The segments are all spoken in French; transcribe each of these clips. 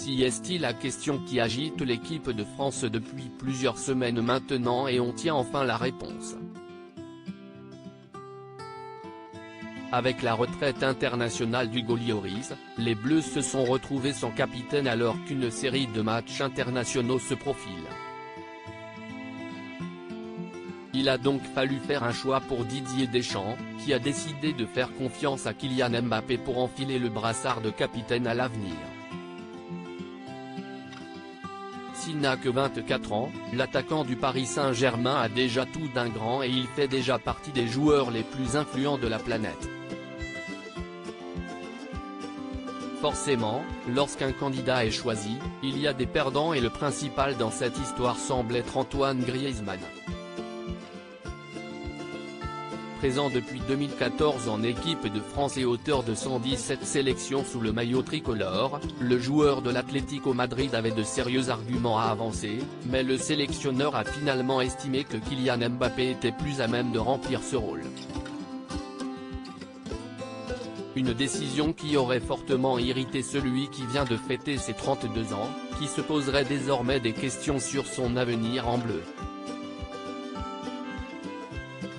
Si est-il la question qui agite l'équipe de France depuis plusieurs semaines maintenant et on tient enfin la réponse. Avec la retraite internationale d'Hugo Lloris, les Bleus se sont retrouvés sans capitaine alors qu'une série de matchs internationaux se profile. Il a donc fallu faire un choix pour Didier Deschamps, qui a décidé de faire confiance à Kylian Mbappé pour enfiler le brassard de capitaine à l'avenir. S'il n'a que 24 ans, l'attaquant du Paris Saint-Germain a déjà tout d'un grand et il fait déjà partie des joueurs les plus influents de la planète. Forcément, lorsqu'un candidat est choisi, il y a des perdants et le principal dans cette histoire semble être Antoine Griezmann. Présent depuis 2014 en équipe de France et auteur de 117 sélections sous le maillot tricolore, le joueur de l'Atlético Madrid avait de sérieux arguments à avancer, mais le sélectionneur a finalement estimé que Kylian Mbappé était plus à même de remplir ce rôle. Une décision qui aurait fortement irrité celui qui vient de fêter ses 32 ans, qui se poserait désormais des questions sur son avenir en bleu.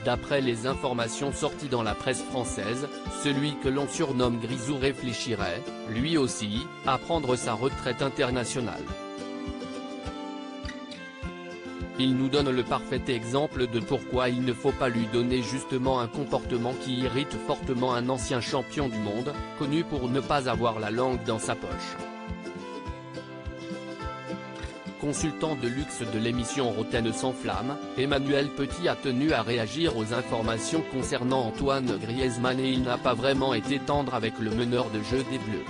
D'après les informations sorties dans la presse française, celui que l'on surnomme Grisou réfléchirait, lui aussi, à prendre sa retraite internationale. Il nous donne le parfait exemple de pourquoi il ne faut pas lui donner justement un comportement qui irrite fortement un ancien champion du monde, connu pour ne pas avoir la langue dans sa poche. Consultant de luxe de l'émission Rotten sans flamme, Emmanuel Petit a tenu à réagir aux informations concernant Antoine Griezmann et il n'a pas vraiment été tendre avec le meneur de jeu des Bleus.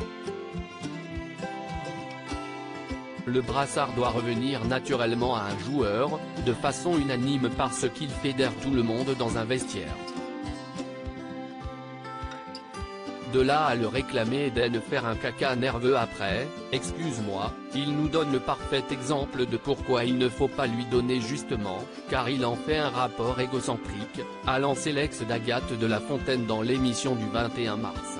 Le brassard doit revenir naturellement à un joueur, de façon unanime parce qu'il fédère tout le monde dans un vestiaire. De là à le réclamer et de faire un caca nerveux après, excuse-moi, il nous donne le parfait exemple de pourquoi il ne faut pas lui donner justement, car il en fait un rapport égocentrique, a lancé l'ex d'Agathe de la Fontaine dans l'émission du 21 mars.